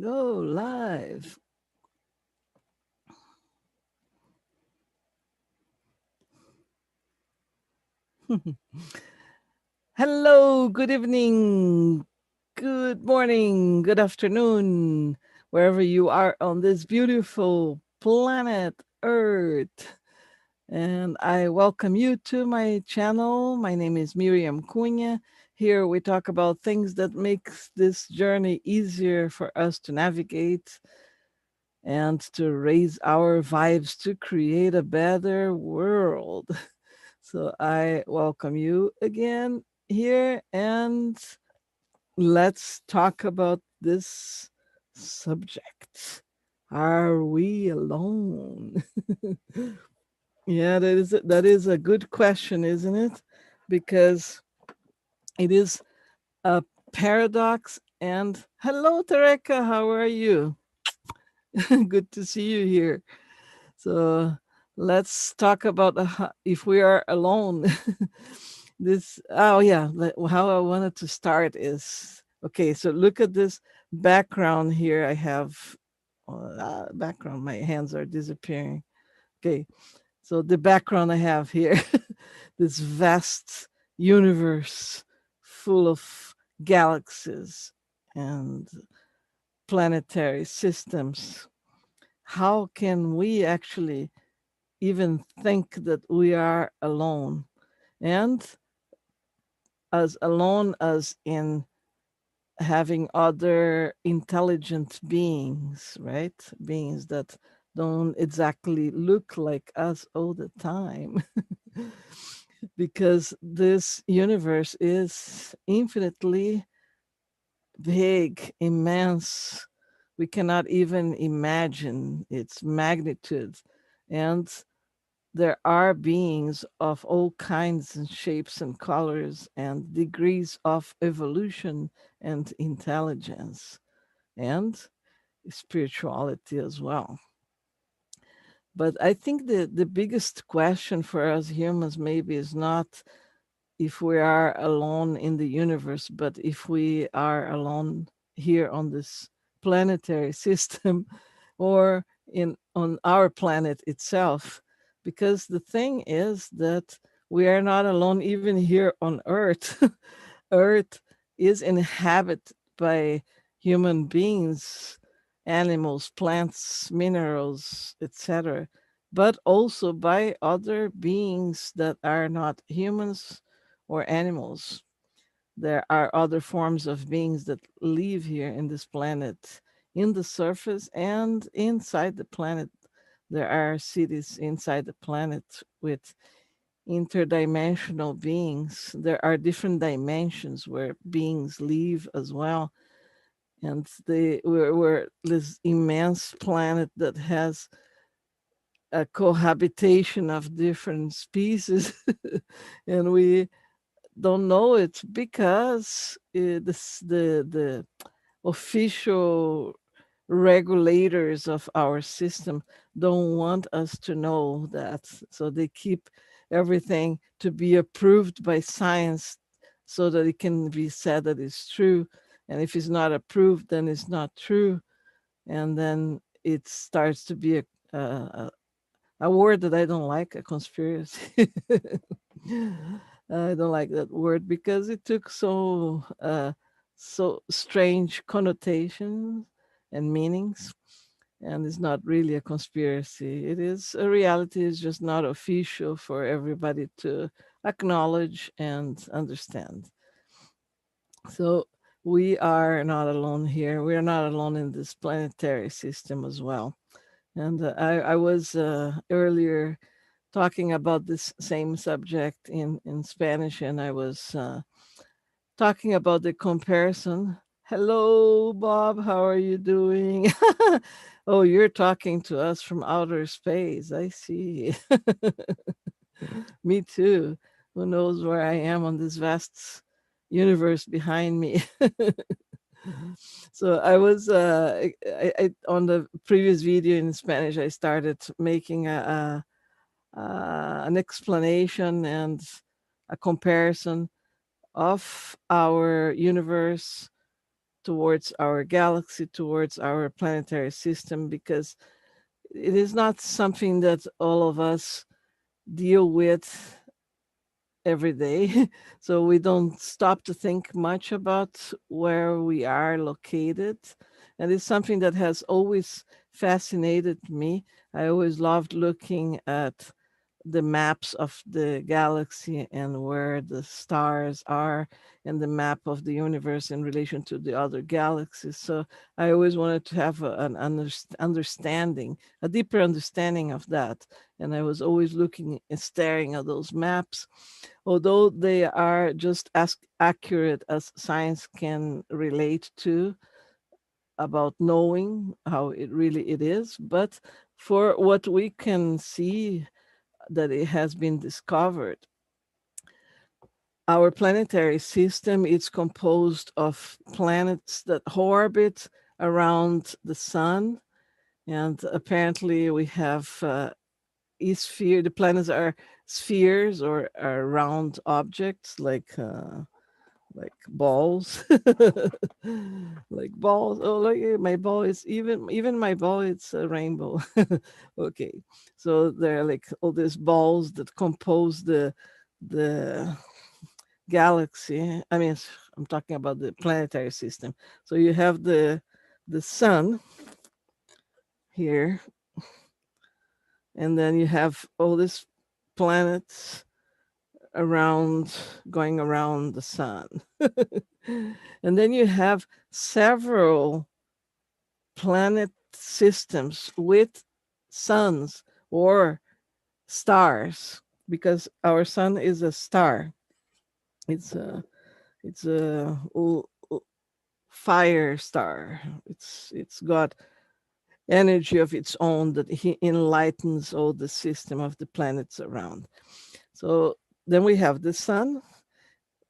Go live. Hello, good evening, good morning, good afternoon, wherever you are on this beautiful planet Earth. And I welcome you to my channel. My name is Miriam Cunha. Here we talk about things that makes this journey easier for us to navigate and to raise our vibes to create a better world. So I welcome you again here, and let's talk about this subject. Are we alone? Yeah, that is a good question, isn't it? Because it is a paradox. And hello, Tereka, how are you? Good to see you here. So let's talk about if we are alone. Oh yeah, how I wanted to start is okay. So look at this background here. I have background. My hands are disappearing. Okay, so the background I have here, this vast universe full of galaxies and planetary systems. How can we actually even think that we are alone? And as alone as in having other intelligent beings, right? Beings that don't exactly look like us all the time. Because this universe is infinitely big, immense. We cannot even imagine its magnitude. And there are beings of all kinds and shapes and colors and degrees of evolution and intelligence and spirituality as well. But I think the biggest question for us humans maybe is not if we are alone in the universe, but if we are alone here on this planetary system or in on our planet itself. Because the thing is that we are not alone even here on Earth. Earth is inhabited by human beings, animals, plants, minerals, etc., but also by other beings that are not humans or animals. There are other forms of beings that live here in this planet, in the surface and inside the planet. There are cities inside the planet with interdimensional beings. There are different dimensions where beings live as well. And we're this immense planet that has a cohabitation of different species. And we don't know it because the official regulators of our system don't want us to know that. So they keep everything to be approved by science so that it can be said that it's true. And if it's not approved, then it's not true. And then it starts to be a word that I don't like, a conspiracy. I don't like that word because it took so strange connotations and meanings, and it's not really a conspiracy. It is a reality. It's just not official for everybody to acknowledge and understand. So we are not alone here. We are not alone in this planetary system as well. And I was earlier talking about this same subject in Spanish, and I was talking about the comparison. Hello, Bob. How are you doing? Oh, you're talking to us from outer space. I see. Me too. Who knows where I am on this vast universe behind me? So I was on the previous video in Spanish. I started making an explanation and a comparison of our universe towards our galaxy, towards our planetary system, because it is not something that all of us deal with every day. So we don't stop to think much about where we are located. And it's something that has always fascinated me. I always loved looking at the maps of the galaxy and where the stars are, and the map of the universe in relation to the other galaxies. So I always wanted to have understanding, a deeper understanding of that. And I was always looking and staring at those maps, although they are just as accurate as science can relate to, about knowing how it is. But for what we can see that it has been discovered, our planetary system is composed of planets that orbit around the sun. And apparently we have the planets are spheres, or are round objects, like balls. Like balls. Oh, look, my ball is, even my ball, it's a rainbow. Okay, so there are like all these balls that compose the galaxy. I mean, I'm talking about the planetary system. So you have the sun here, and then you have all these planets around, going around the sun. And then you have several planet systems with suns or stars, because our sun is a star. It's a fire star. It's got energy of its own that he enlightens all the system of the planets around. So then we have the sun,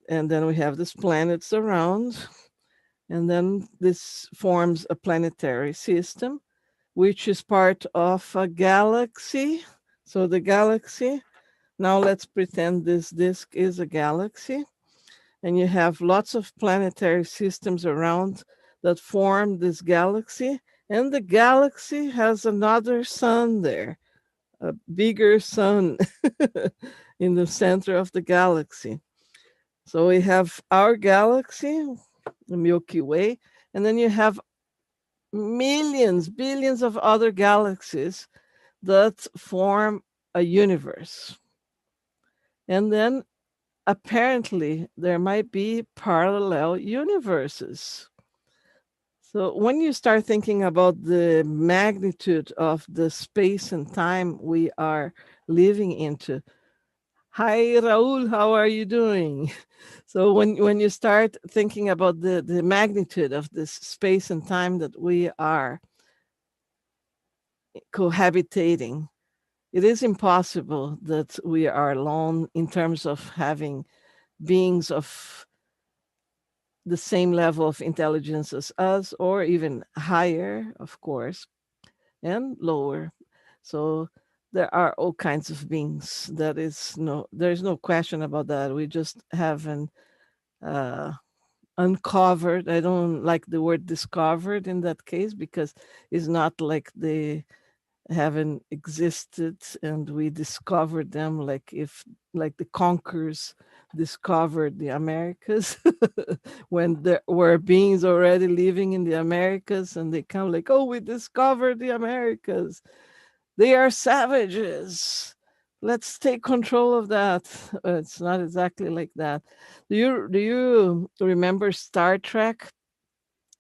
and then we have these planets around, and then this forms a planetary system, which is part of a galaxy. So the galaxy, now let's pretend this disk is a galaxy, and you have lots of planetary systems around that form this galaxy, and the galaxy has another sun there, a bigger sun in the center of the galaxy. So we have our galaxy, the Milky Way, and then you have millions, billions of other galaxies that form a universe. And then apparently there might be parallel universes. So when you start thinking about the magnitude of the space and time we are living into, hi Raul, how are you doing? So when you start thinking about the magnitude of this space and time that we are cohabitating, it is impossible that we are alone in terms of having beings of the same level of intelligence as us, or even higher, of course, and lower. So there are all kinds of beings. There is no question about that. We just haven't uh, uncovered. I don't like the word discovered in that case, because it's not like they haven't existed and we discovered them, like the conquerors discovered the Americas. When there were beings already living in the Americas, and they come like, oh, we discovered the Americas, they are savages, let's take control of that. It's not exactly like that. Do you remember Star Trek?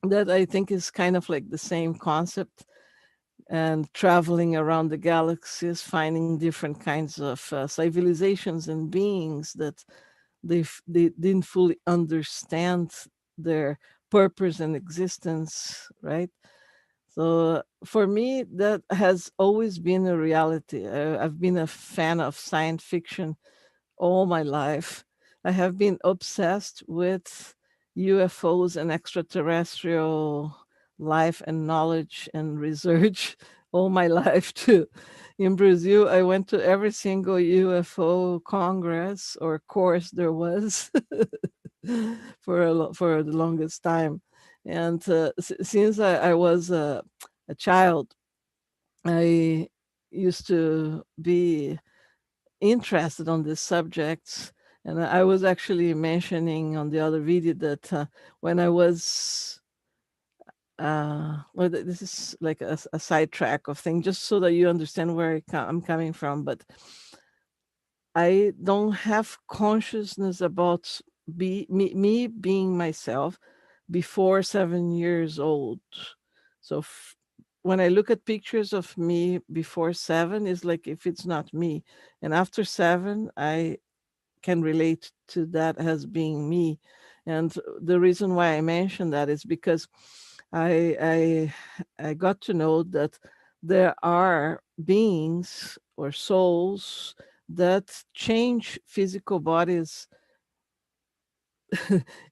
That, I think, is kind of like the same concept, and traveling around the galaxies, finding different kinds of civilizations and beings that they didn't fully understand their purpose and existence, right? So for me, that has always been a reality. I've been a fan of science fiction all my life. I have been obsessed with UFOs and extraterrestrial life and knowledge and research all my life too. In Brazil, I went to every single UFO congress or course there was for the longest time. And since I was a child, I used to be interested on these subjects. And I was actually mentioning on the other video that when I was, well, this is like a sidetrack of thing, just so that you understand where I'm coming from. But I don't have consciousness about me being myself before 7 years old. So when I look at pictures of me before seven, it's like if it's not me. And after seven, I can relate to that as being me. And the reason why I mention that is because I got to know that there are beings or souls that change physical bodies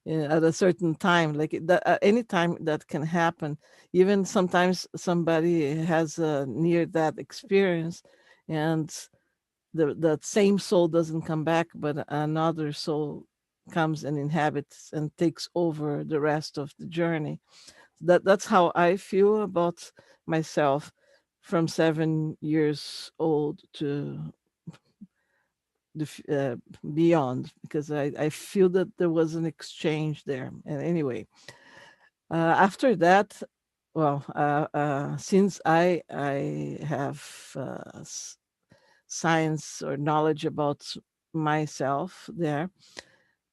at a certain time, like that, any time that can happen. Even sometimes somebody has a near that experience, and that same soul doesn't come back, but another soul comes and inhabits and takes over the rest of the journey. That's how I feel about myself from 7 years old to the beyond, because I feel that there was an exchange there. And anyway, after that, well, since I have science or knowledge about myself there,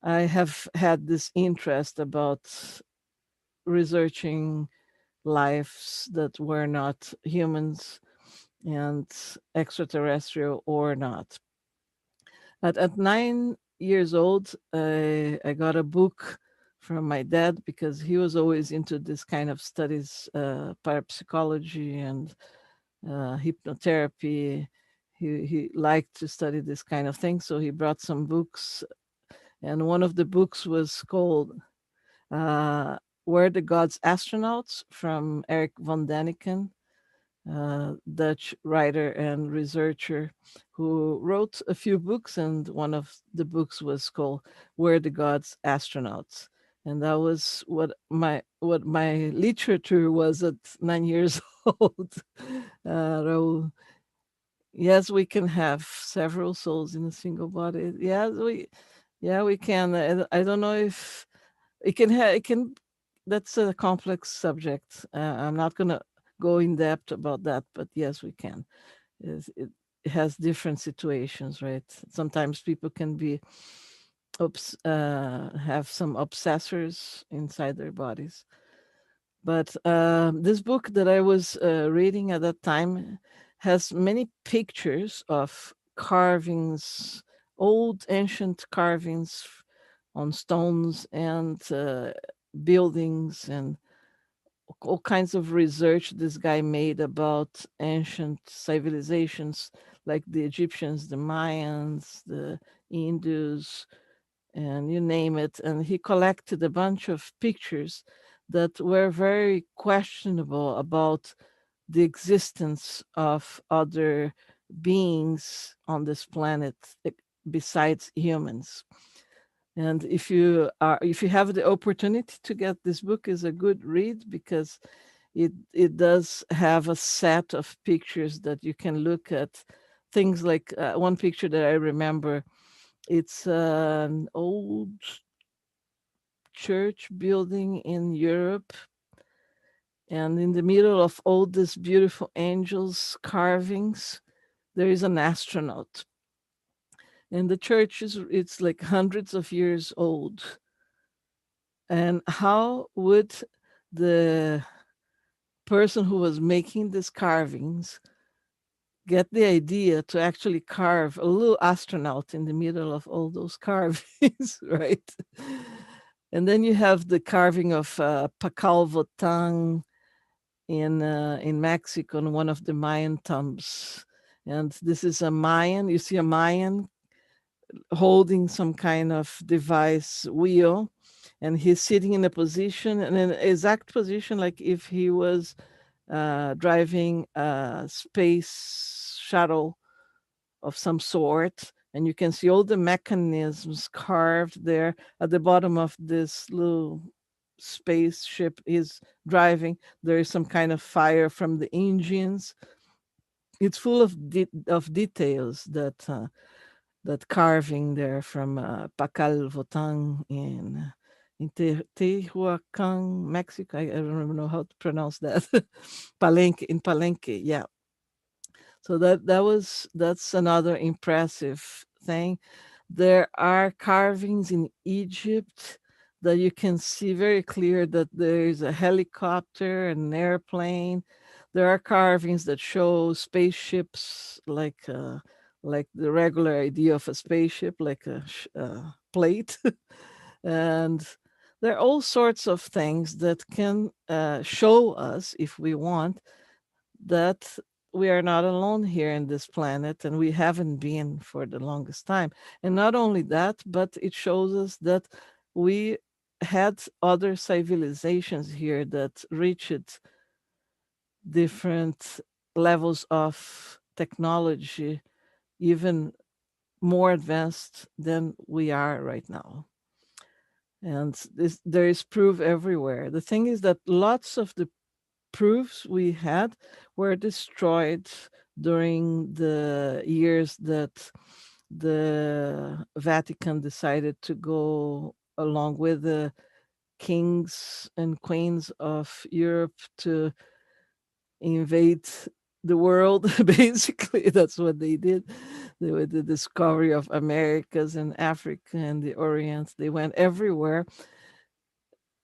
I have had this interest about researching lives that were not humans and extraterrestrial or not. At 9 years old, I got a book from my dad because he was always into this kind of studies, parapsychology and hypnotherapy. He liked to study this kind of thing, so he brought some books, and one of the books was called "Were the Gods Astronauts" from Eric von Daniken, Dutch writer and researcher who wrote a few books, and one of the books was called "Were the Gods Astronauts?" And that was what my literature was at 9 years old. Raul. Yes, we can have several souls in a single body. Yeah, we can. I don't know if it can have. It can. That's a complex subject. I'm not gonna go in depth about that, but yes, we can. It has different situations, right? Sometimes people can be, have some obsessors inside their bodies. But this book that I was reading at that time has many pictures of carvings, old ancient carvings on stones and buildings, and all kinds of research this guy made about ancient civilizations like the Egyptians, the Mayans, the Indus, and you name it. And he collected a bunch of pictures that were very questionable about the existence of other beings on this planet besides humans. And if you have the opportunity to get this book, is a good read because it does have a set of pictures that you can look at. Things like one picture that I remember, it's an old church building in Europe, and in the middle of all these beautiful angels carvings, there is an astronaut. And the church is it's like hundreds of years old. And how would the person who was making these carvings get the idea to actually carve a little astronaut in the middle of all those carvings, right? And then you have the carving of Pacal Votan in Mexico, in one of the Mayan tombs. And this is a Mayan. You see a Mayan holding some kind of device wheel, and he's sitting in a position, in an exact position, like if he was driving a space shuttle of some sort. And you can see all the mechanisms carved there at the bottom of this little spaceship is driving. There is some kind of fire from the engines. It's full of details that carving there from Pacal Votan in Tehuacan, Mexico. I don't know how to pronounce that. Palenque, in Palenque, yeah. So that's another impressive thing. There are carvings in Egypt that you can see very clear that there is a helicopter, an airplane. There are carvings that show spaceships like the regular idea of a spaceship, like a plate. And there are all sorts of things that can show us, if we want, that we are not alone here in this planet, and we haven't been for the longest time. And not only that, but it shows us that we had other civilizations here that reached different levels of technology, even more advanced than we are right now. And there is proof everywhere. The thing is that lots of the proofs we had were destroyed during the years that the Vatican decided to go along with the kings and queens of Europe to invade the world. Basically, that's what they did. They were the discovery of Americas and Africa and the Orient. They went everywhere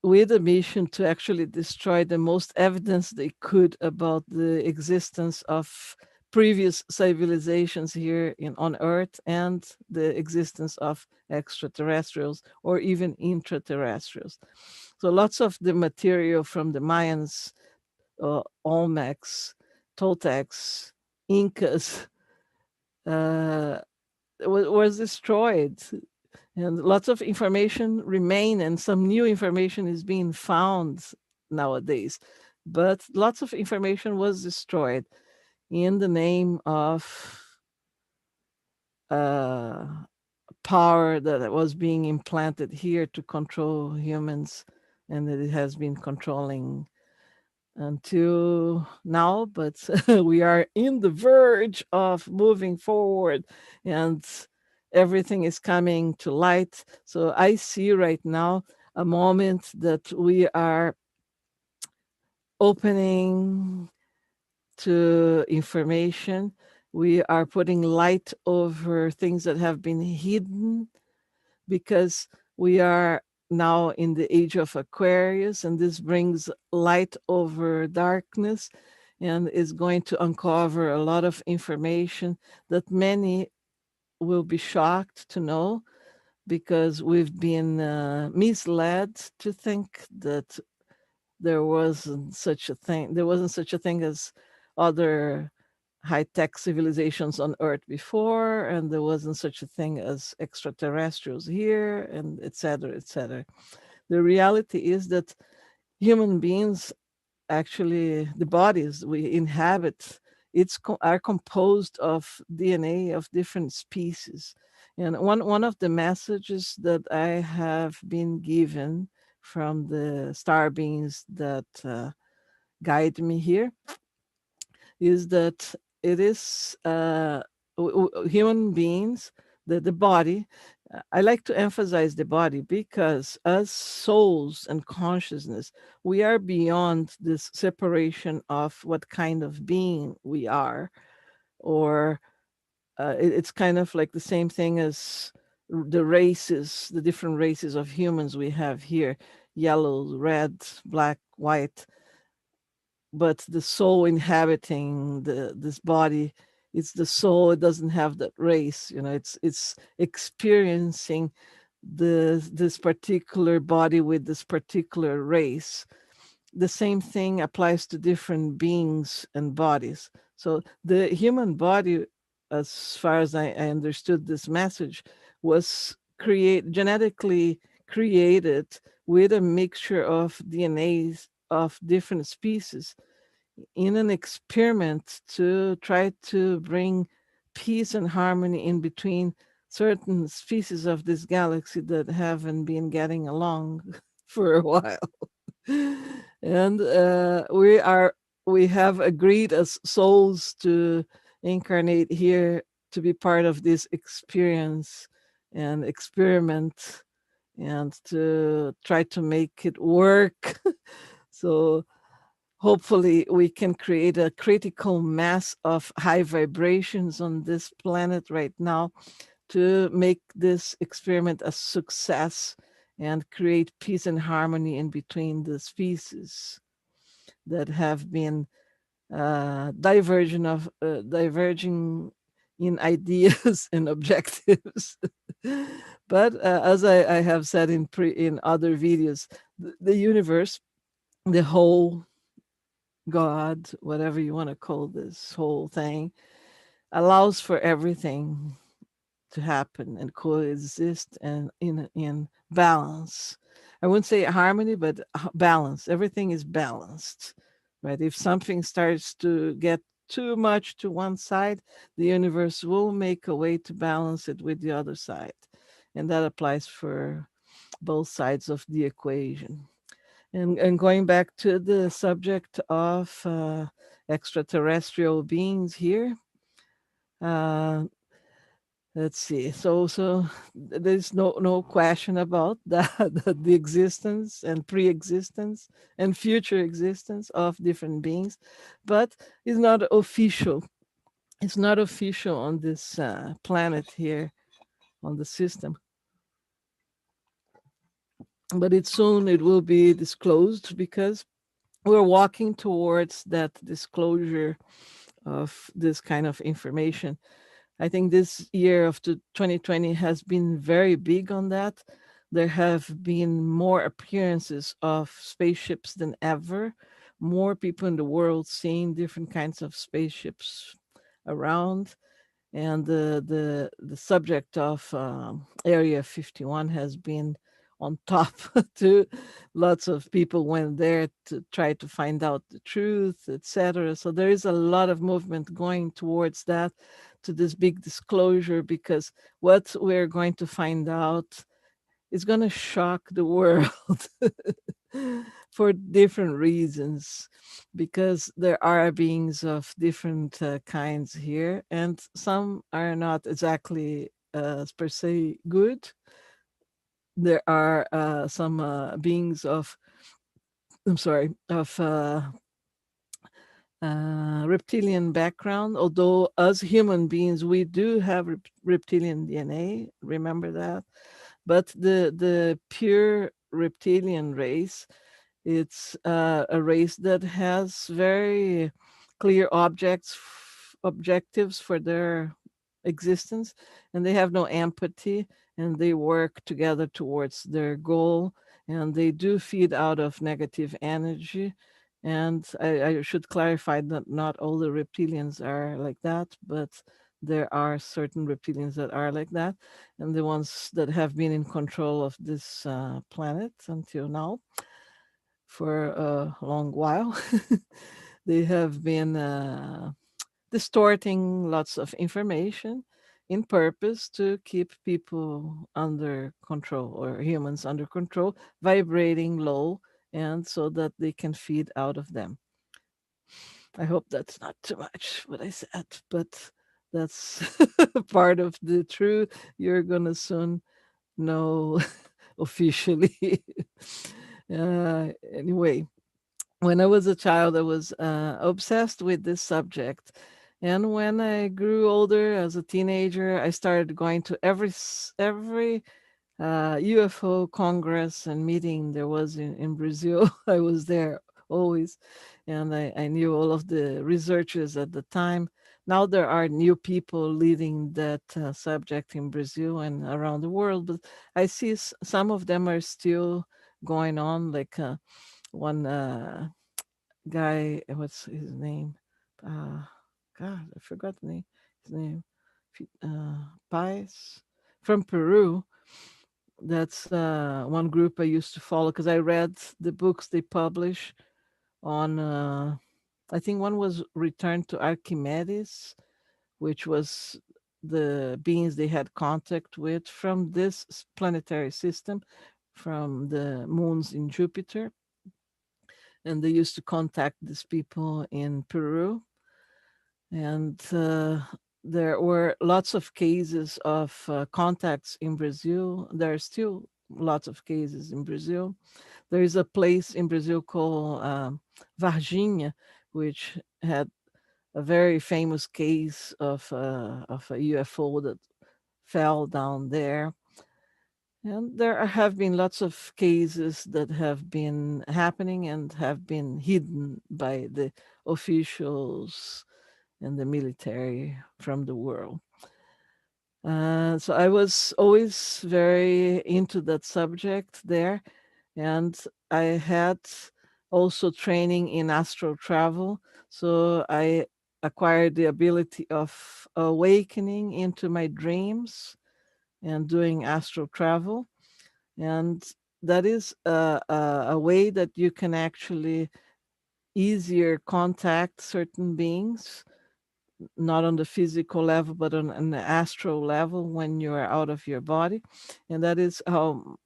with a mission to actually destroy the most evidence they could about the existence of previous civilizations here on Earth and the existence of extraterrestrials or even intraterrestrials. So lots of the material from the Mayans, Olmecs, Toltecs, Incas uh, was destroyed, and lots of information remain, and some new information is being found nowadays, but lots of information was destroyed in the name of uh, power that was being implanted here to control humans, and that it has been controlling until now, but we are in the verge of moving forward, and everything is coming to light. So I see right now a moment that we are opening to information. We are putting light over things that have been hidden, because we are now in the age of Aquarius, and this brings light over darkness and is going to uncover a lot of information that many will be shocked to know, because we've been misled to think that there wasn't such a thing as other high-tech civilizations on Earth before, and there wasn't such a thing as extraterrestrials here, and et cetera, et cetera. The reality is that human beings, actually, the bodies we inhabit, are composed of DNA of different species. And one of the messages that I have been given from the star beings that guide me here is that it is human beings, the body. I like to emphasize the body because, as souls and consciousness, we are beyond this separation of what kind of being we are, or it's kind of like the same thing as the different races of humans we have here: yellow, red, black, white. But the soul inhabiting this body, it's the soul. It doesn't have that race, it's experiencing this particular body with this particular race. The same thing applies to different beings and bodies. So the human body, as far as I understood this message, was genetically created with a mixture of DNAs of different species in an experiment to try to bring peace and harmony in between certain species of this galaxy that haven't been getting along. for a while. And we have agreed as souls to incarnate here to be part of this experience and experiment and to try to make it work. So hopefully we can create a critical mass of high vibrations on this planet right now to make this experiment a success and create peace and harmony in between the species that have been diverging in ideas and objectives. But as I have said in other videos, the universe, the whole God, whatever you want to call this whole thing, allows for everything to happen and coexist and in balance. I wouldn't say harmony, but balance. Everything is balanced, right? If something starts to get too much to one side, the universe will make a way to balance it with the other side. And that applies for both sides of the equation. And going back to the subject of extraterrestrial beings here, uh, let's see. So there's no question about that, that the existence and pre-existence and future existence of different beings, but it's not official. It's not official on this planet here on the system, but it will be disclosed because we're walking towards that disclosure of this kind of information. I think this year of 2020 has been very big on that. There have been more appearances of spaceships than ever, more people in the world seeing different kinds of spaceships around. And the subject of Area 51 has been on top too. Lots of people went there to try to find out the truth, etc. So there is a lot of movement going towards that, to this big disclosure, because what we're going to find out is going to shock the world for different reasons, because there are beings of different kinds here, and some are not exactly per se good. There are some beings of, I'm sorry, of reptilian background, although as human beings we do have reptilian DNA, remember that. But the pure reptilian race, it's a race that has very clear objectives for their existence, and they have no empathy, and they work together towards their goal, and they do feed out of negative energy. And I should clarify that not all the reptilians are like that, but there are certain reptilians that are like that, and the ones that have been in control of this planet until now for a long while. They have been distorting lots of information in purpose to keep people under control, or humans under control, vibrating low, and so that they can feed out of them. I hope that's not too much what I said, but that's part of the truth. You're gonna soon know officially. Anyway, when I was a child, I was obsessed with this subject. And when I grew older as a teenager, I started going to every UFO Congress and meeting there was in Brazil. I was there always, and I knew all of the researchers at the time. Now there are new people leading that subject in Brazil and around the world, but I see some of them are still going on, like one guy, what's his name? Uh, God, I forgot the name. His name, Paez from Peru. That's one group I used to follow because I read the books they publish on. I think one was Return to Archimedes, which was the beings they had contact with from this planetary system, from the moons in Jupiter, and they used to contact these people in Peru. And there were lots of cases of contacts in Brazil. There are still lots of cases in Brazil. There is a place in Brazil called Varginha, which had a very famous case of a UFO that fell down there. And there have been lots of cases that have been happening and have been hidden by the officials and the military from the world. So I was always very into that subject there. And I had also training in astral travel. So I acquired the ability of awakening into my dreams and doing astral travel. And that is a way that you can actually easier contact certain beings, not on the physical level, but on an astral level when you are out of your body. And that is how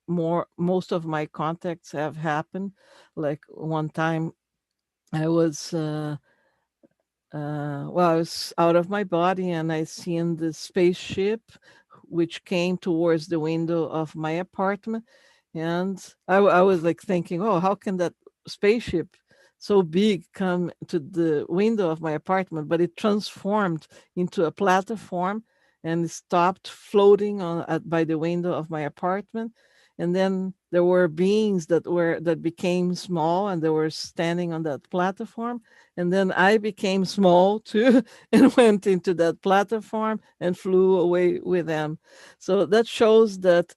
most of my contacts have happened. Like one time I was I was out of my body and I seen the spaceship which came towards the window of my apartment. And I was like thinking, oh, how can that spaceship so big come to the window of my apartment? But it transformed into a platform and it stopped floating by the window of my apartment. And then there were beings that became small and they were standing on that platform. And then I became small too and went into that platform and flew away with them. So that shows that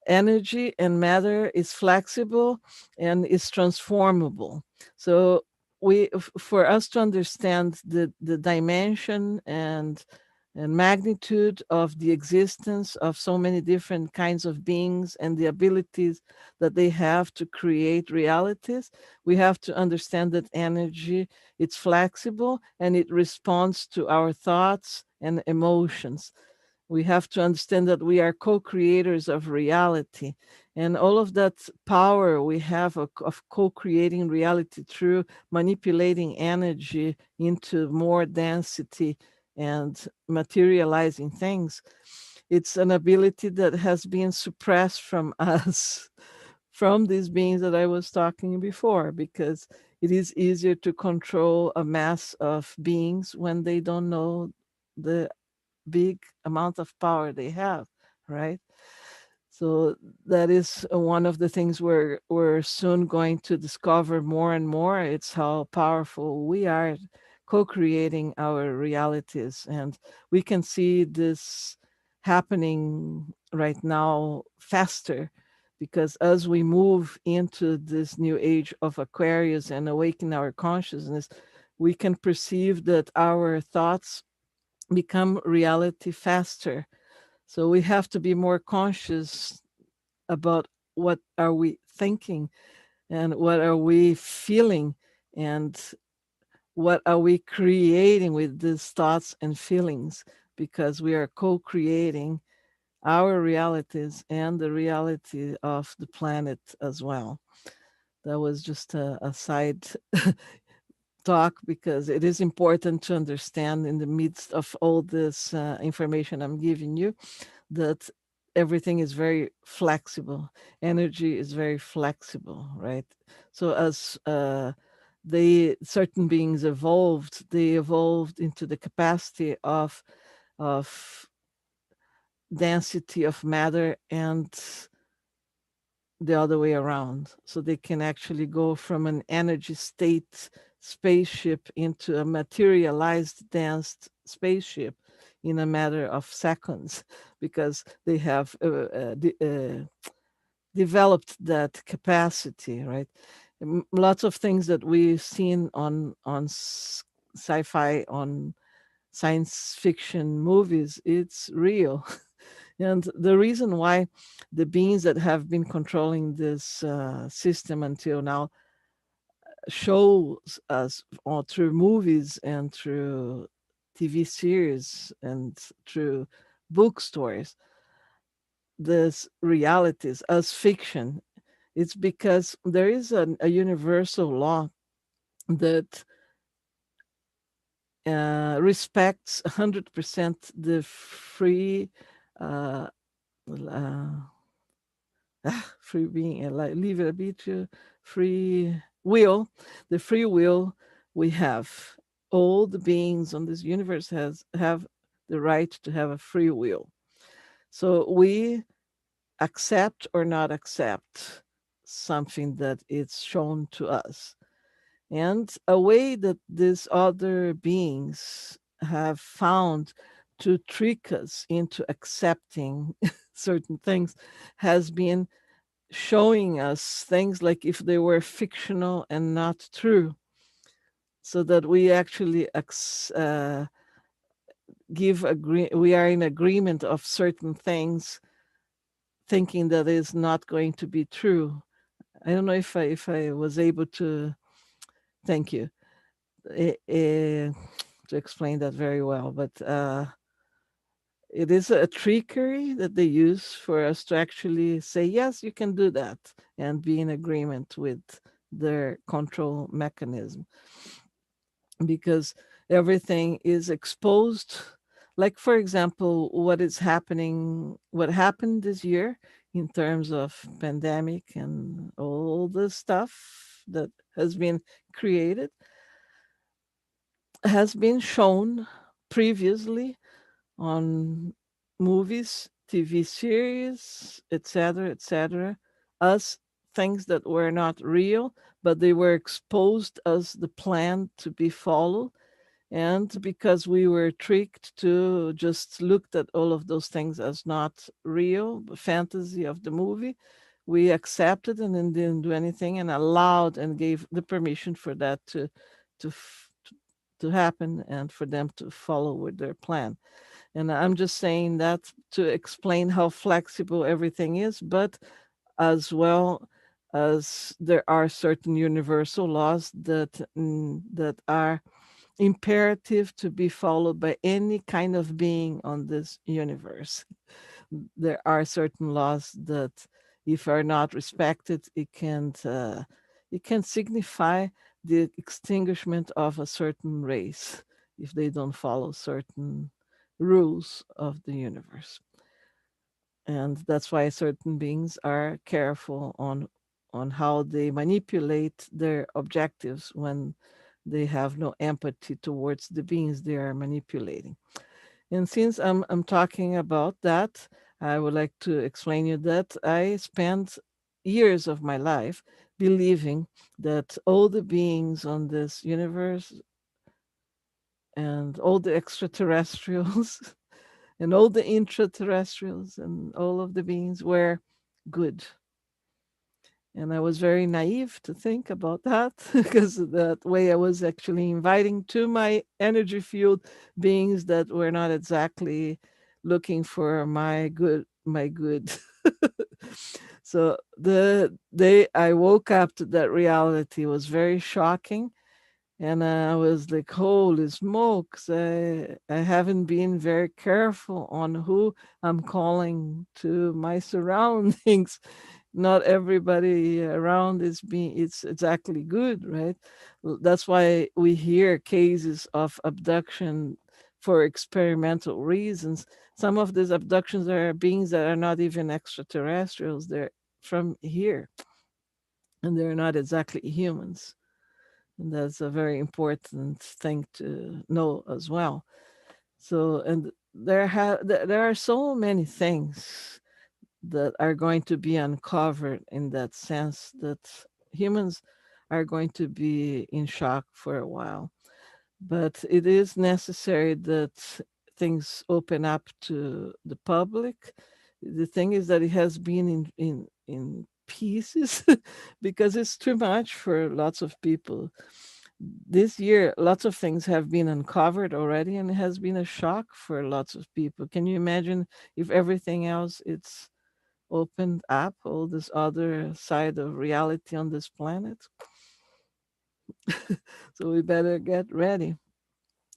energy and matter is flexible and is transformable. So for us to understand the dimension and magnitude of the existence of so many different kinds of beings and the abilities that they have to create realities, we have to understand that energy, it's flexible and it responds to our thoughts and emotions. We have to understand that we are co-creators of reality, and all of that power we have of co-creating reality through manipulating energy into more density and materializing things. It's an ability that has been suppressed from us, from these beings that I was talking before, because it is easier to control a mass of beings when they don't know the big amount of power they have, right? So that is one of the things we're soon going to discover more and more. It's how powerful we are co-creating our realities. And we can see this happening right now faster because as we move into this new age of Aquarius and awaken our consciousness, we can perceive that our thoughts become reality faster. So we have to be more conscious about what are we thinking and what are we feeling and what are we creating with these thoughts and feelings, because we are co-creating our realities and the reality of the planet as well. That was just a side talk because it is important to understand in the midst of all this information I'm giving you that everything is very flexible. Energy is very flexible, right? So as they certain beings evolved, they evolved into the capacity of density of matter and the other way around. So they can actually go from an energy state spaceship into a materialized dense spaceship in a matter of seconds because they have developed that capacity, right? Lots of things that we've seen on sci-fi, on science fiction movies, it's real. And the reason why the beings that have been controlling this system until now shows us through movies and through TV series and through bookstores, these realities as fiction, it's because there is a universal law that respects 100% the free uh, uh, free being, like leave it a bit free will, the free will we have. All the beings on this universe has have the right to have a free will. So we accept or not accept something that is shown to us. And a way that these other beings have found to trick us into accepting certain things has been showing us things like if they were fictional and not true, so that we actually we are in agreement of certain things, thinking that is not going to be true. I don't know if I was able to. Thank you. To explain that very well, but it is a trickery that they use for us to actually say, yes, you can do that, and be in agreement with their control mechanism, because everything is exposed. Like, for example, what happened this year in terms of pandemic and all the stuff that has been created has been shown previously on movies, TV series, etc., etc., as things that were not real, but they were exposed as the plan to be followed. And because we were tricked to just looked at all of those things as not real, fantasy of the movie, we accepted and then didn't do anything and allowed and gave the permission for that to to happen and for them to follow with their plan. And I'm just saying that to explain how flexible everything is, but as well as there are certain universal laws that are imperative to be followed by any kind of being on this universe. There are certain laws that, if are not respected, it can signify the extinguishment of a certain race if they don't follow certain rules of the universe. And that's why certain beings are careful on how they manipulate their objectives when they have no empathy towards the beings they are manipulating. And since I'm talking about that, I would like to explain you that I spent years of my life believing that all the beings on this universe and all the extraterrestrials and all the intraterrestrials and all of the beings were good. And I was very naive to think about that because that way I was actually inviting to my energy field beings that were not exactly looking for my good. So the day I woke up to that reality was very shocking. And I was like, holy smokes, I haven't been very careful on who I'm calling to my surroundings. Not everybody around is being it's exactly good, right? That's why we hear cases of abduction for experimental reasons. Some of these abductions are beings that are not even extraterrestrials, they're from here, and they're not exactly humans. And that's a very important thing to know as well. So, and there are so many things that are going to be uncovered in that sense that humans are going to be in shock for a while. But it is necessary that things open up to the public. The thing is that it has been in pieces because it's too much for lots of people. This year, lots of things have been uncovered already, and it has been a shock for lots of people. Can you imagine if everything else it's opened up, all this other side of reality on this planet? So we better get ready.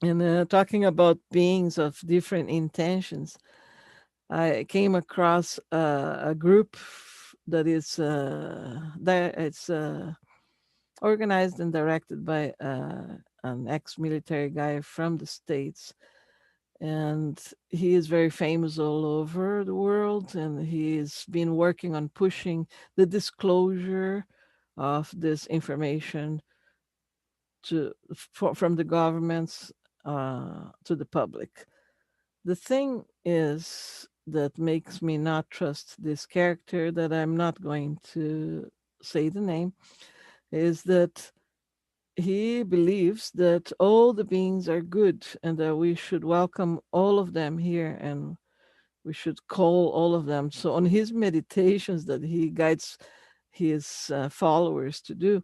And talking about beings of different intentions, I came across a group that is that it's organized and directed by an ex-military guy from the States, and he is very famous all over the world, and he's been working on pushing the disclosure of this information from the governments to the public. The thing is that makes me not trust this character, that I'm not going to say the name, is that he believes that all the beings are good and that we should welcome all of them here, and we should call all of them. So on his meditations that he guides his followers to do,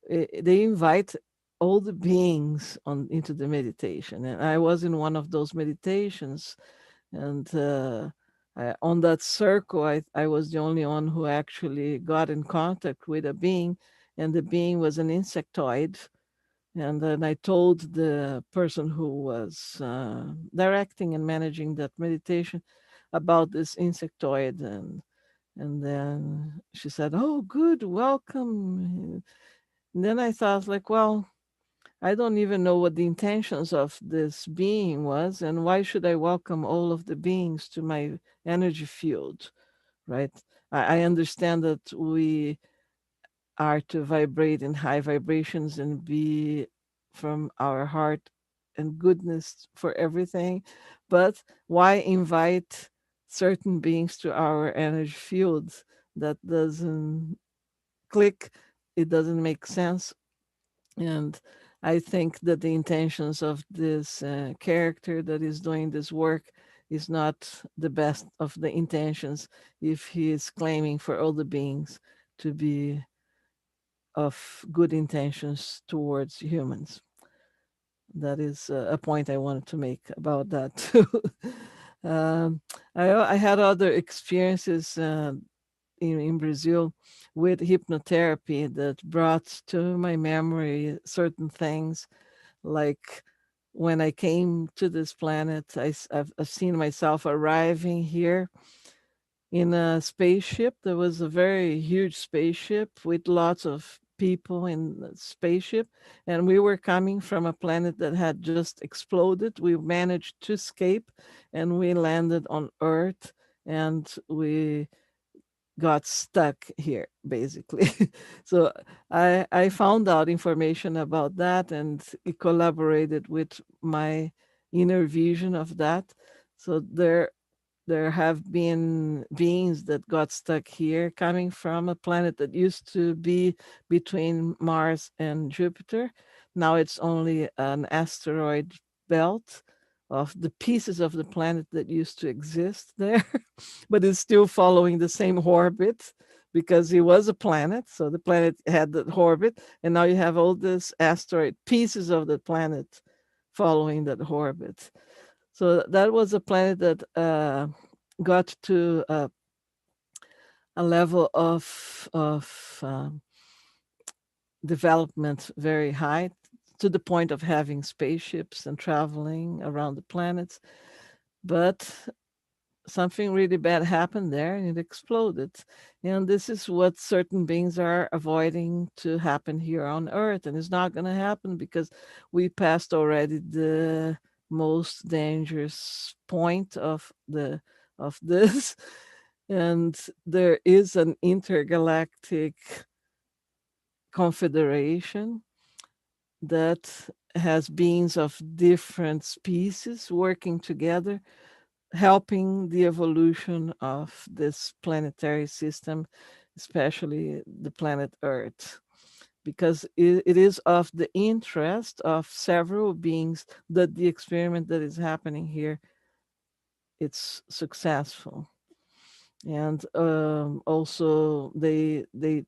they invite all the beings on into the meditation. And I was in one of those meditations, and on that circle, I was the only one who actually got in contact with a being, and the being was an insectoid. And then I told the person who was directing and managing that meditation about this insectoid, and then she said, "Oh, good, welcome." And then I thought, like, well, I don't even know what the intentions of this being was, and why should I welcome all of the beings to my energy field, right? I understand that we are to vibrate in high vibrations and be from our heart and goodness for everything, but why invite certain beings to our energy fields? That doesn't click. It doesn't make sense. And I think that the intentions of this character that is doing this work is not the best of the intentions if he is claiming for all the beings to be of good intentions towards humans. That is a point I wanted to make about that too. um, I had other experiences in Brazil with hypnotherapy that brought to my memory certain things, like when I came to this planet, I've seen myself arriving here in a spaceship. There was a very huge spaceship with lots of people in the spaceship, and we were coming from a planet that had just exploded. We managed to escape, and we landed on Earth, and we got stuck here basically. So I found out information about that, and it collaborated with my inner vision of that. So there have been beings that got stuck here coming from a planet that used to be between Mars and Jupiter. Now it's only an asteroid belt of the pieces of the planet that used to exist there, but it's still following the same orbit because it was a planet. So the planet had the orbit, and now you have all these asteroid pieces of the planet following that orbit. So that was a planet that got to a level of development very high, to the point of having spaceships and traveling around the planets. But something really bad happened there, and it exploded. And this is what certain beings are avoiding to happen here on Earth. And it's not going to happen because we passed already the most dangerous point of this. And there is an intergalactic confederation that has beings of different species working together, helping the evolution of this planetary system, especially the planet Earth, because it is of the interest of several beings that the experiment that is happening here, it's successful. And also they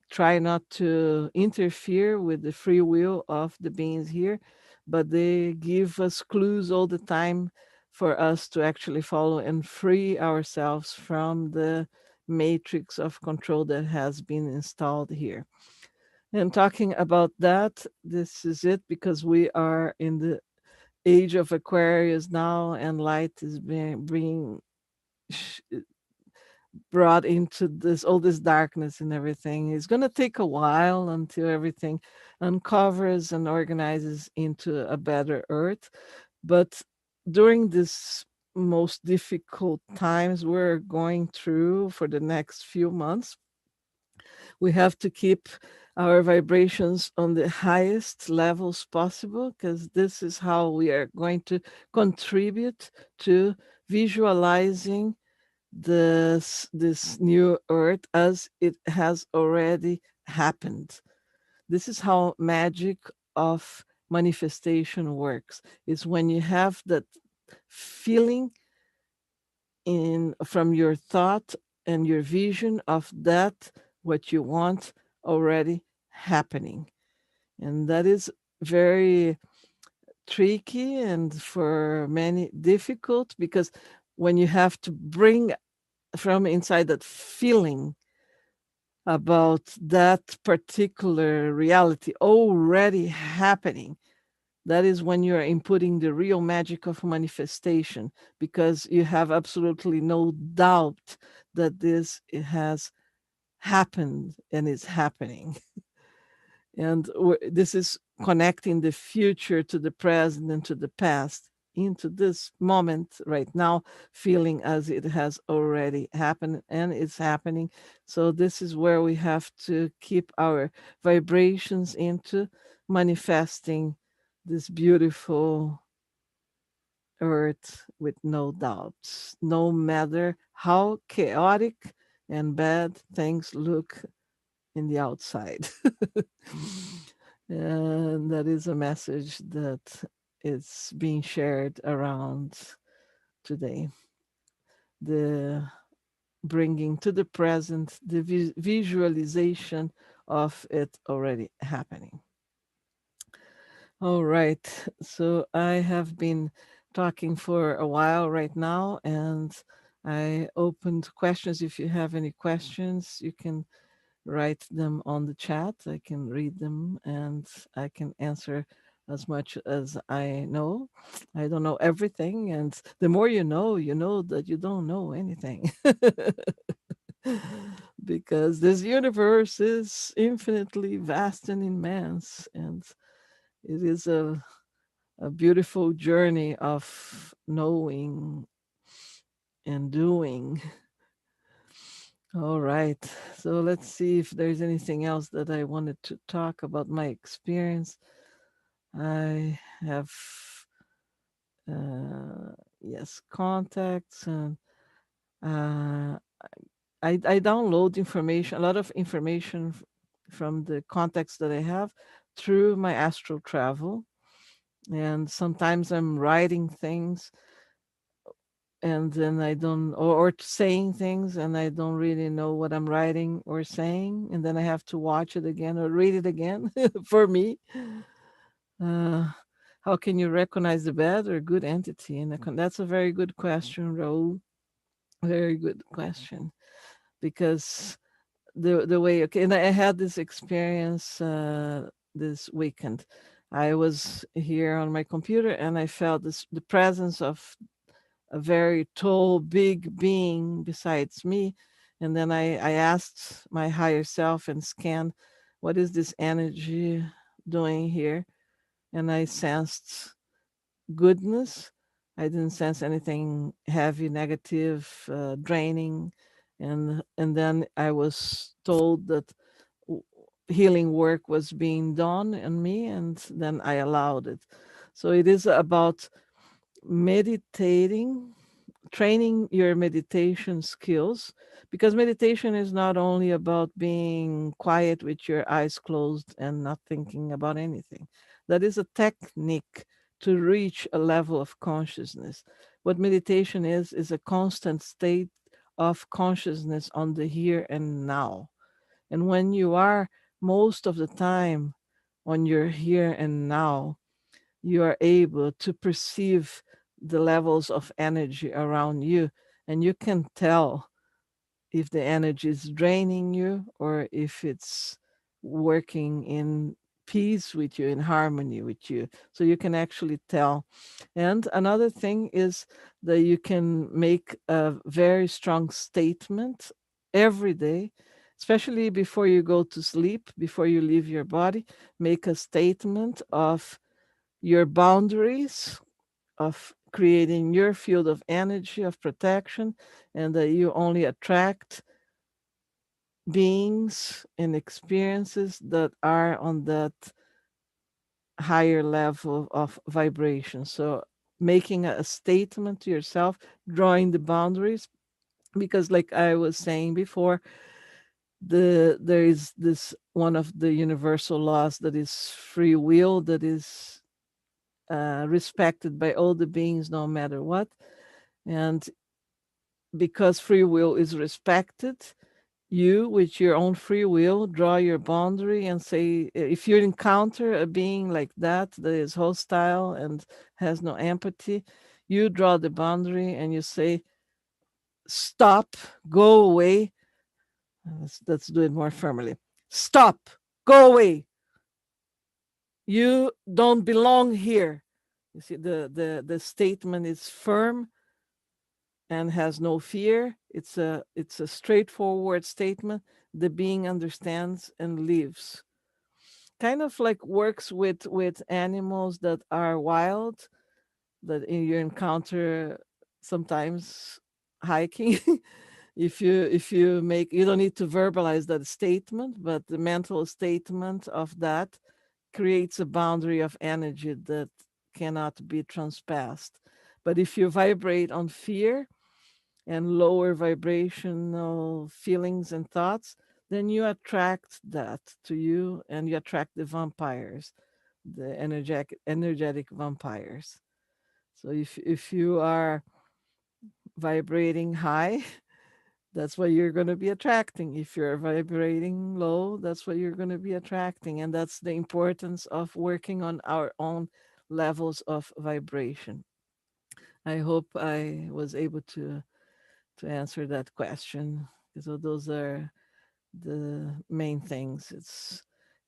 try not to interfere with the free will of the beings here, but they give us clues all the time for us to actually follow and free ourselves from the matrix of control that has been installed here. And talking about that, this is it, because we are in the age of Aquarius now, and light is being sh- brought into this all this darkness and everything. It's going to take a while until everything uncovers and organizes into a better earth. But during this most difficult times we're going through for the next few months, we have to keep our vibrations on the highest levels possible, because this is how we are going to contribute to visualizing this new earth as it has already happened. This is how magic of manifestation works. Is when you have that feeling in from your thought and your vision of that what you want already happening. And that is very tricky and for many difficult, because when you have to bring from inside that feeling about that particular reality already happening, that is when you are inputting the real magic of manifestation, because you have absolutely no doubt that this has happened and is happening. And this is connecting the future to the present and to the past into this moment right now, feeling as it has already happened and it's happening. So this is where we have to keep our vibrations into manifesting this beautiful earth with no doubts, no matter how chaotic and bad things look in the outside. And that is a message that is being shared around today. The bringing to the present the visualization of it already happening. All right. So I have been talking for a while right now, and I opened questions. If you have any questions, you can write them on the chat. I can read them and I can answer as much as I know. I don't know everything. And the more you know that you don't know anything. Because this universe is infinitely vast and immense. And it is a beautiful journey of knowing and doing. All right. So let's see if there's anything else that I wanted to talk about my experience. I have, yes, contacts, and uh, I download information, a lot of information from the contacts that I have through my astral travel. And sometimes I'm writing things and then I don't, or saying things and I don't really know what I'm writing or saying, and then I have to watch it again or read it again for me. Uh, how can you recognize the bad or good entity? And that's a very good question, Raul. Very good question, because the way, okay, and I had this experience this weekend. I was here on my computer and I felt the presence of a very tall, big being besides me. And then I asked my higher self and scanned, what is this energy doing here? And I sensed goodness. I didn't sense anything heavy, negative, draining. And then I was told that w- healing work was being done on me, and then I allowed it. So it is about meditating, training your meditation skills, because meditation is not only about being quiet with your eyes closed and not thinking about anything. That is a technique to reach a level of consciousness. What meditation is a constant state of consciousness on the here and now. And when you are most of the time on your here and now, you are able to perceive the levels of energy around you, and you can tell if the energy is draining you or if it's working in peace with you, in harmony with you. So you can actually tell. And another thing is that you can make a very strong statement every day, especially before you go to sleep, before you leave your body. Make a statement of your boundaries, of creating your field of energy of protection, and that you only attract beings and experiences that are on that higher level of vibration. So making a statement to yourself, drawing the boundaries, because like I was saying before, there is this one of the universal laws that is free will, that is respected by all the beings no matter what. And because free will is respected, you, with your own free will, draw your boundary and say, if you encounter a being like that is hostile and has no empathy, you draw the boundary and you say, stop, go away. Let's do it more firmly. Stop, go away. You don't belong here. You see, the statement is firm and has no fear. It's a straightforward statement. The being understands and lives. Kind of like works with animals that are wild, that you encounter sometimes hiking. If you make, you don't need to verbalize that statement, but the mental statement of that creates a boundary of energy that cannot be transpassed. But if you vibrate on fear and lower vibrational feelings and thoughts, then you attract that to you, and you attract the vampires, the energetic vampires. So if you are vibrating high, that's what you're going to be attracting. If you're vibrating low, that's what you're going to be attracting. And that's the importance of working on our own levels of vibration. I hope I was able to answer that question. So those are the main things.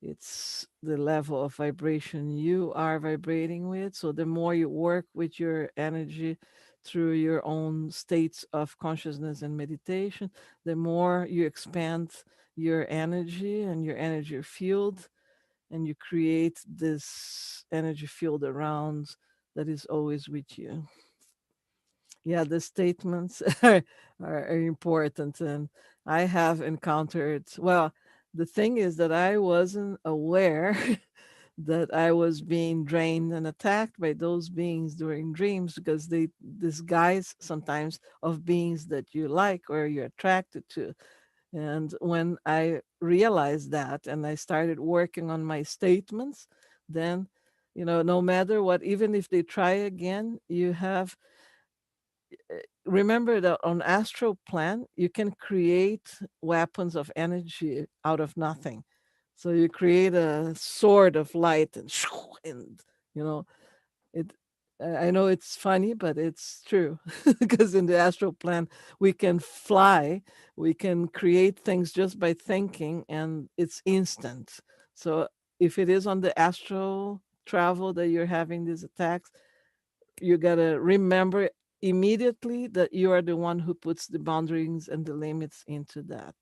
It's the level of vibration you are vibrating with. So the more you work with your energy through your own states of consciousness and meditation, the more you expand your energy and your energy field, and you create this energy field around that is always with you. Yeah, the statements are important. And I have encountered, well, the thing is that I wasn't aware that I was being drained and attacked by those beings during dreams, because they disguise sometimes of beings that you like or you're attracted to. And when I realized that and I started working on my statements, then, no matter what, even if they try again, you have, remember that on astral plan you can create weapons of energy out of nothing. So you create a sword of light, and and you know it. I know it's funny, but it's true. Because in the astral plan we can fly, we can create things just by thinking, and it's instant. So if it is on the astral travel that you're having these attacks, you got to remember immediately that you are the one who puts the boundaries and the limits into that.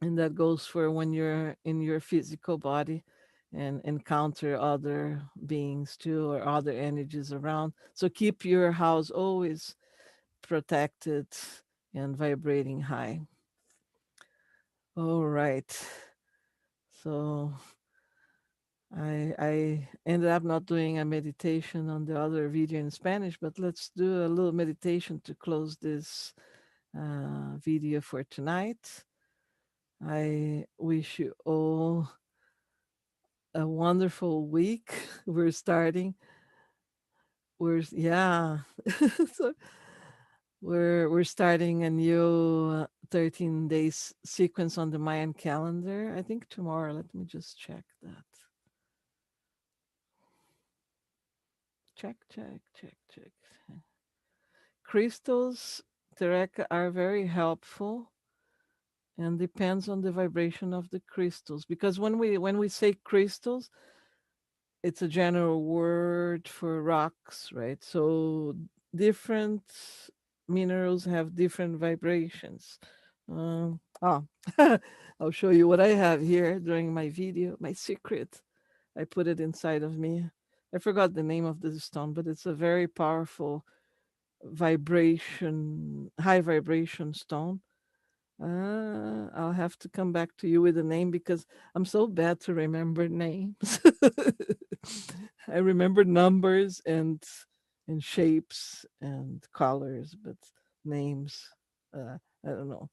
And that goes for when you're in your physical body and encounter other beings too, or other energies around. So keep your house always protected and vibrating high. All right. So I ended up not doing a meditation on the other video in Spanish, but let's do a little meditation to close this video for tonight. I wish you all a wonderful week. We're starting. Yeah. So we're starting a new 13 days sequence on the Mayan calendar. I think tomorrow. Let me just check that. Check. Crystals, Tereka, are very helpful and depends on the vibration of the crystals. Because when we say crystals, it's a general word for rocks, right? So different minerals have different vibrations. Oh, I'll show you what I have here during my video, my secret. I put it inside of me. I forgot the name of this stone, but it's a very powerful vibration, high vibration stone. I'll have to come back to you with a name because I'm so bad to remember names. I remember numbers and shapes and colors, but names, I don't know.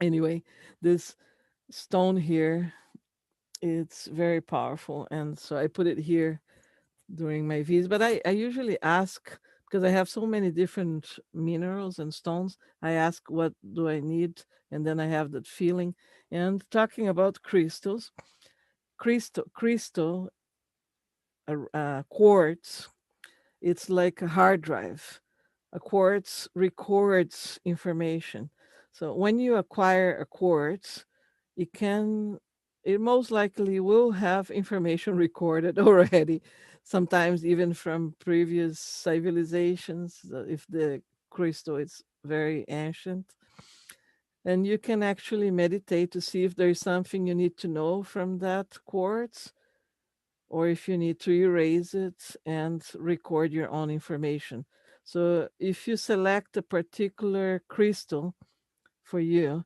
Anyway, this stone here, it's very powerful, and so I put it here during my visits. But I usually ask because I have so many different minerals and stones. I ask what do I need, and then I have that feeling. And talking about crystals, crystal, quartz, it's like a hard drive. A quartz records information. So when you acquire a quartz, it can, it most likely will have information recorded already, sometimes even from previous civilizations, if the crystal is very ancient. And you can actually meditate to see if there's something you need to know from that quartz, or if you need to erase it and record your own information. So if you select a particular crystal for you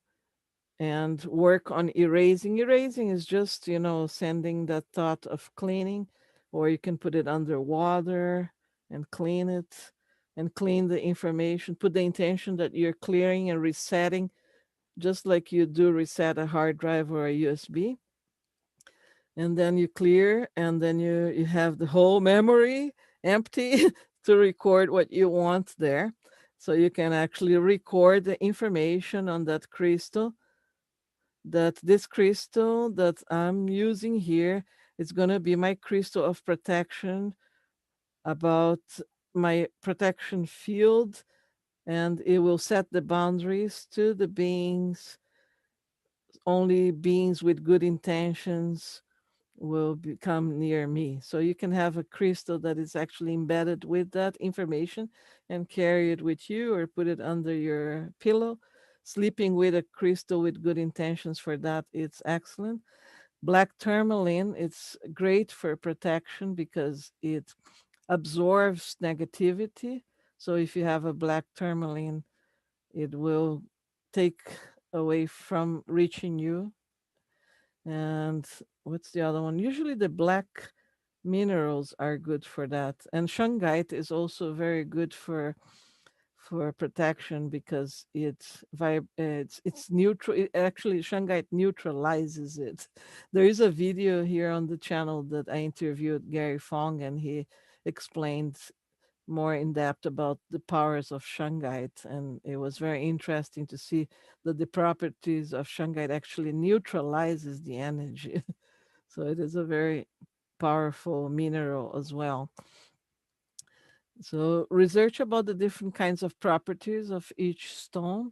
and work on erasing is just, sending that thought of cleaning, or you can put it under water and clean it and clean the information, put the intention that you're clearing and resetting, just like you do reset a hard drive or a USB. And then you clear, and then you have the whole memory empty to record what you want there. So you can actually record the information on that crystal, that this crystal that I'm using here is going to be my crystal of protection, about my protection field, and it will set the boundaries to the beings. Only beings with good intentions will become near me. So you can have a crystal that is actually embedded with that information and carry it with you or put it under your pillow. Sleeping with a crystal with good intentions, for that, it's excellent. Black tourmaline, it's great for protection because it absorbs negativity. So if you have a black tourmaline, it will take away from reaching you. And what's the other one? Usually the black minerals are good for that. And shungite is also very good for protection because it's neutral. It actually, shungite neutralizes it. There is a video here on the channel that I interviewed Gary Fong, and he explained more in depth about the powers of shungite, and it was very interesting to see that the properties of shungite actually neutralizes the energy. So it is a very powerful mineral as well. So research about the different kinds of properties of each stone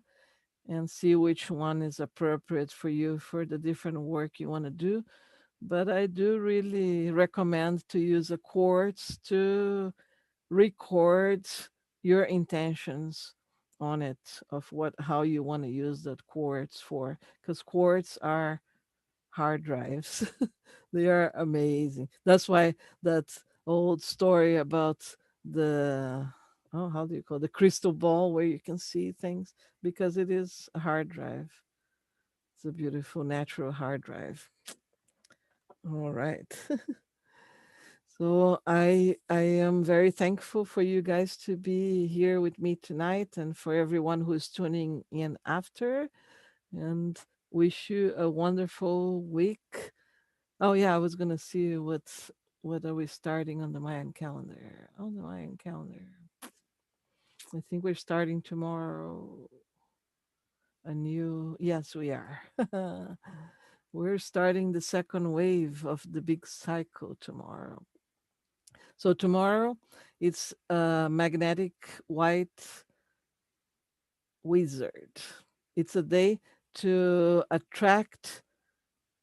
and see which one is appropriate for you for the different work you want to do. But I do really recommend to use a quartz to record your intentions on it, of what how you want to use that quartz for, because quartz are hard drives. They are amazing. That's why that old story about the, oh, how do you call it? The crystal ball where you can see things, because it is a hard drive. It's a beautiful natural hard drive. All right. So I am very thankful for you guys to be here with me tonight, and for everyone who's tuning in after, and wish you a wonderful week. Oh yeah, I was gonna see what are we starting on the Mayan calendar. On the Mayan calendar, I think we're starting tomorrow. A new, yes, we are. We're starting the second wave of the big cycle tomorrow. So tomorrow, it's a magnetic white wizard. It's a day to attract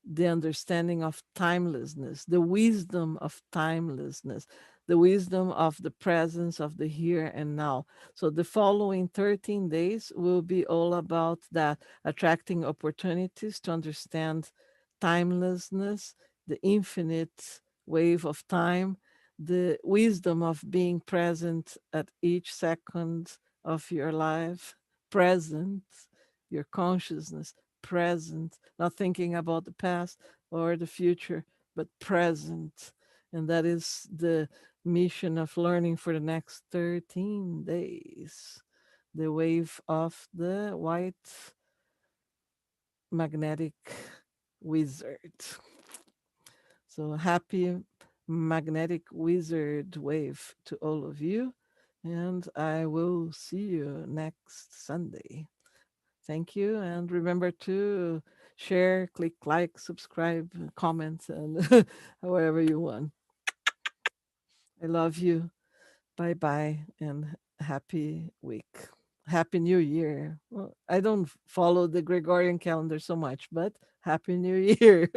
the understanding of timelessness, the wisdom of timelessness, the wisdom of the presence of the here and now. So the following 13 days will be all about that, attracting opportunities to understand timelessness, the infinite wave of time, the wisdom of being present at each second of your life, present, your consciousness present, not thinking about the past or the future, but present. And that is the mission of learning for the next 13 days. The wave of the white magnetic wizard. So happy magnetic wizard wave to all of you. And I will see you next Sunday. Thank you. And remember to share, click like, subscribe, comment, and however you want. I love you. Bye bye and happy week. Happy New Year. Well, I don't follow the Gregorian calendar so much, but Happy New Year.